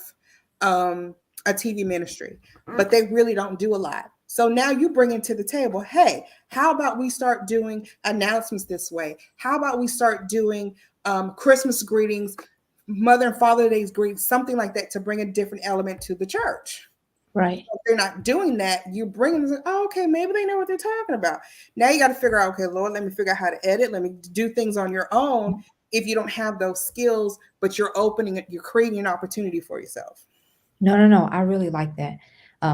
a TV ministry, but they really don't do a lot. So now you bring it to the table. Hey, how about we start doing announcements this way? How about we start doing Christmas greetings, Mother and Father Day's greetings, something like that, to bring a different element to the church. Right. If they're not doing that, you bring them, oh, okay, maybe they know what they're talking about. Now you got to figure out, okay, Lord, let me figure out how to edit. Let me do things on your own if you don't have those skills, but you're creating an opportunity for yourself. No. I really like that.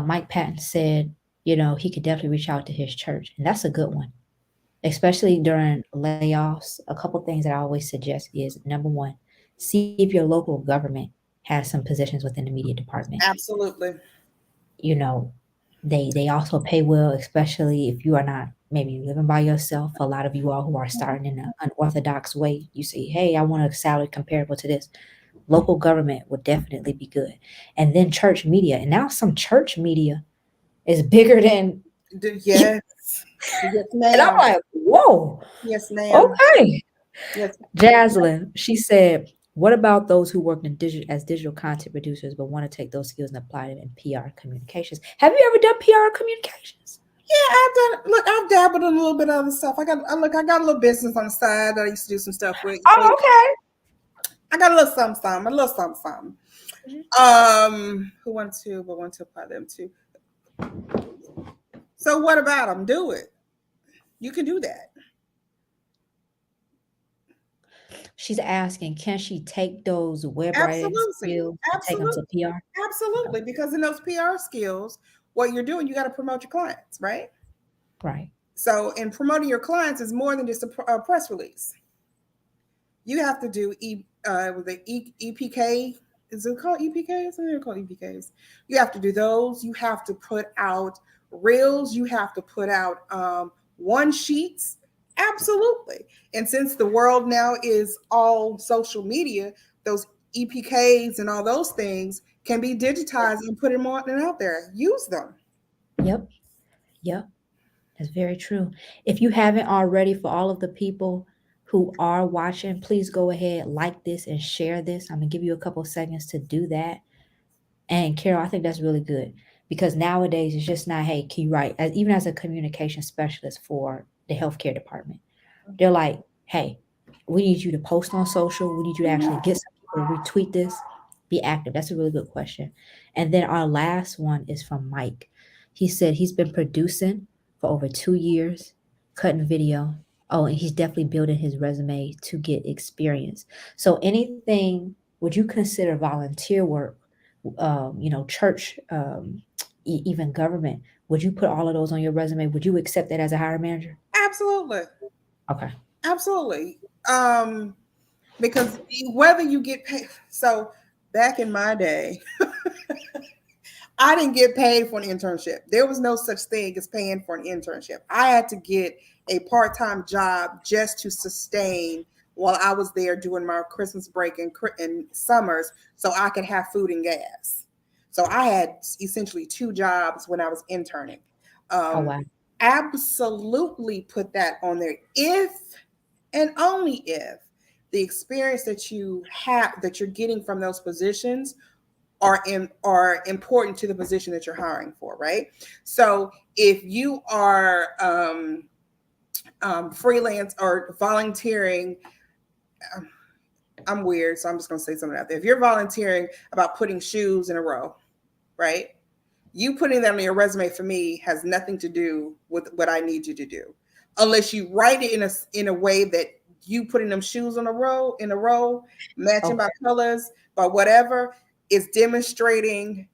Mike Patton said, he could definitely reach out to his church. And that's a good one, especially during layoffs. A couple things that I always suggest is, number one, see if your local government has some positions within the media department. Absolutely. They also pay well, especially if you are not maybe living by yourself. A lot of you all who are starting in an unorthodox way, you say, hey, I want a salary comparable to this. Local government would definitely be good. And then church media. And now some church media is bigger than. Yes. Yes, ma'am. And I'm like, whoa. Yes, ma'am. Okay. Yes. Jaslyn, she said, what about those who work in as digital content producers but want to take those skills and apply them in PR communications? Have you ever done PR communications? Yeah, I've dabbled in a little bit of other stuff. I got a little business on the side that I used to do some stuff with. Oh, okay. I got a little something. Who want to apply them to? So what about them? Do it. You can do that. She's asking, can she take those web writing Absolutely. skills and take them to Absolutely. PR? Okay. Absolutely. Because in those PR skills, what you're doing, you got to promote your clients, right? Right. So, in promoting your clients is more than just a press release. You have to do with the EPK. Is it called EPKs? They're called EPKs. You have to do those. You have to put out reels. You have to put out one sheets. Absolutely. And since the world now is all social media, those EPKs and all those things can be digitized and put them on and out there. Use them. Yep. Yep. That's very true. If you haven't already, for all of the people who are watching, please go ahead, like this and share this. I'm gonna give you a couple seconds to do that. And Carol, I think that's really good because nowadays it's just not, hey, can you write? Even as a communication specialist for the healthcare department, they're like, hey, we need you to post on social. We need you to actually get some people to retweet this. Be active. That's a really good question. And then our last one is from Mike. He said he's been producing for over 2 years, cutting video. Oh, and he's definitely building his resume to get experience. So anything, would you consider volunteer work, church, even government? Would you put all of those on your resume? Would you accept that as a hiring manager? Absolutely. Okay. Absolutely. Because whether you get paid, so back in my day, I didn't get paid for an internship. There was no such thing as paying for an internship. I had to get a part-time job just to sustain while I was there doing my Christmas break and summers so I could have food and gas. So I had essentially two jobs when I was interning. Oh, Um, wow. Absolutely put that on there if and only if the experience that you have that you're getting from those positions are important to the position that you're hiring for, right? So if you are freelance or volunteering, I'm weird, so I'm just going to say something out there. If you're volunteering about putting shoes in a row, right? You putting that on your resume for me has nothing to do with what I need you to do, unless you write it in a way that you putting them shoes on a row, matching by colors, by whatever, is demonstrating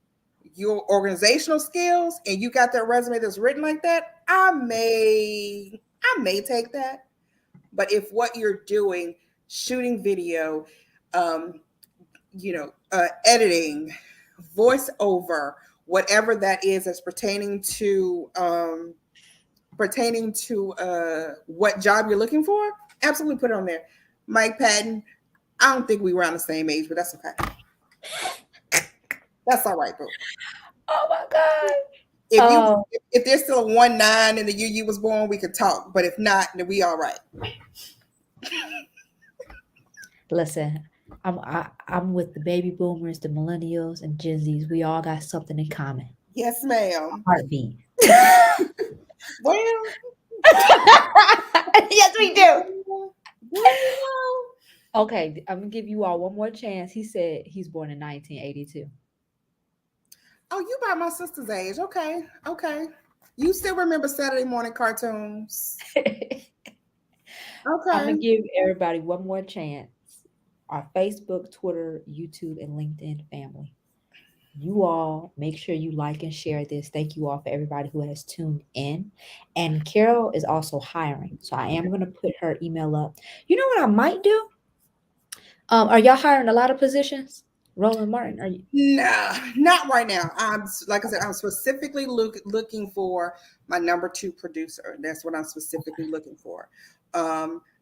your organizational skills, and you got that resume that's written like that. I may take that, but if what you're doing, shooting video, um, editing, voiceover, whatever that is that's pertaining to what job you're looking for, absolutely put it on there. Mike Patton, I don't think we were on the same age, but that's okay. That's all right, bro. Oh my God. If there's still a 1-9 in the year you was born, we could talk. But if not, then we all right. Listen, I'm with the baby boomers, the millennials, and Gen Zs. We all got something in common. Yes, ma'am. Heartbeat. Well, yes, we do. well. Okay, I'm gonna give you all one more chance. He said he's born in 1982. Oh, you about my sister's age. Okay. Okay. You still remember Saturday morning cartoons? I'm gonna Okay. give everybody one more chance. Our Facebook, Twitter, YouTube, and LinkedIn family. You all make sure you like and share this. Thank you all for everybody who has tuned in. And Carol is also hiring. So I am going to put her email up. You know what I might do? Are y'all hiring a lot of positions? Roland Martin, are you? Nah, not right now. Like I said, I'm specifically looking for my number 2 producer. That's what I'm specifically looking for.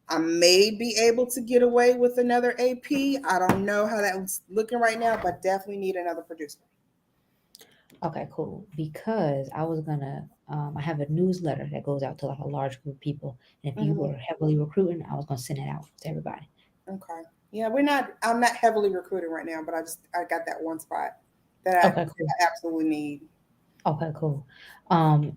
I may be able to get away with another AP. I don't know how that's looking right now, but definitely need another producer. Okay, cool. Because I was gonna, I have a newsletter that goes out to like a large group of people, and if you were heavily recruiting, I was gonna send it out to everybody. Okay. Yeah, I'm not heavily recruiting right now, but I got that one spot that Okay, cool. I absolutely need. Okay, cool.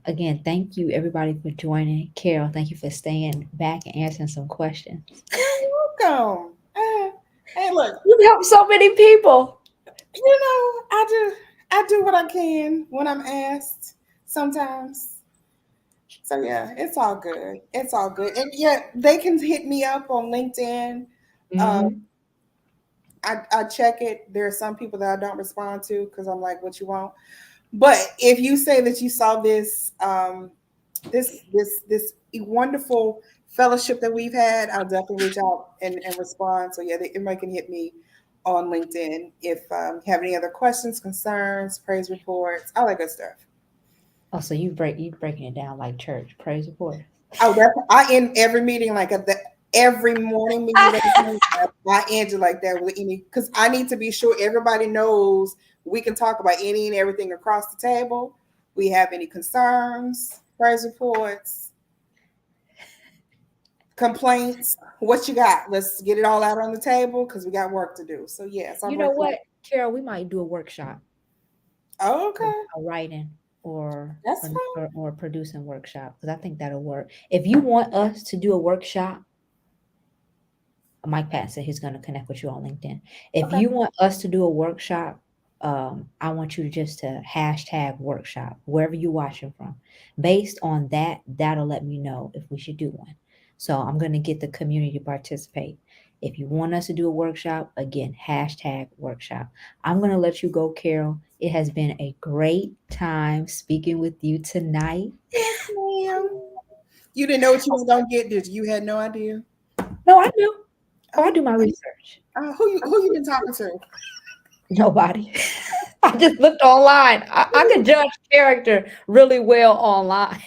Again, thank you everybody for joining. Carol, thank you for staying back and answering some questions. You're welcome. Hey, look, You've helped so many people. I do what I can when I'm asked sometimes. So yeah, it's all good. It's all good. And yeah, they can hit me up on LinkedIn. Mhm. I check it. There are some people that I don't respond to because I'm like, what you want? But if you say that you saw this this wonderful fellowship that we've had, I'll definitely reach out and respond. So yeah, everybody can hit me on LinkedIn if you have any other questions, concerns, praise reports, all that good stuff. Oh, so you breaking it down like church praise report. Oh, that's I end every meeting like at the every morning meeting. I end it like that with any because I need to be sure everybody knows we can talk about any and everything across the table. We have any concerns, praise reports, complaints. What you got? Let's get it all out on the table because we got work to do. So yes, I'm You know ready. what, Carol? We might do a workshop, Oh, okay, a writing that's fine. or producing workshop because I think that'll work. If you want us to do a workshop, Mike Pat said he's going to connect with you on LinkedIn. If Okay. you want us to do a workshop, I want you to just to hashtag workshop wherever you're watching from. Based on that, that'll let me know if we should do one. So I'm going to get the community to participate. If you want us to do a workshop, again, hashtag workshop. I'm going to let you go, Carol. It has been a great time speaking with you tonight. Yes, ma'am. You didn't know what you was gonna get, did you? You had no idea. No, I do. Oh, I Oh, do my research. who you been talking to? Nobody. I just looked online. I could judge character really well online.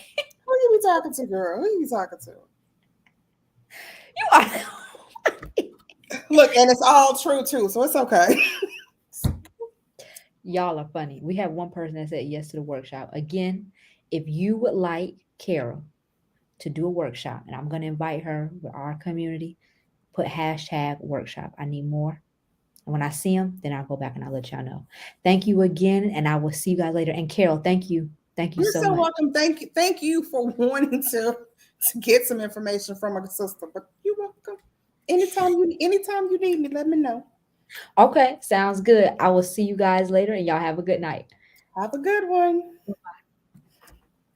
Who you be talking to, girl? Who you be talking to? You are. Look, and it's all true too, so it's okay. Y'all are funny. We have one person that said yes to the workshop. Again, if you would like Carol to do a workshop, and I'm going to invite her with our community, put hashtag workshop. I need more. And when I see them, then I'll go back and I'll let y'all know. Thank you again, and I will see you guys later. And Carol, thank you. Thank you You're so so much. welcome. Thank you for wanting to get some information from a sister. But you're welcome. Anytime you need me, let me know. Okay, sounds good. I will see you guys later, and y'all have a good night. Have a good one.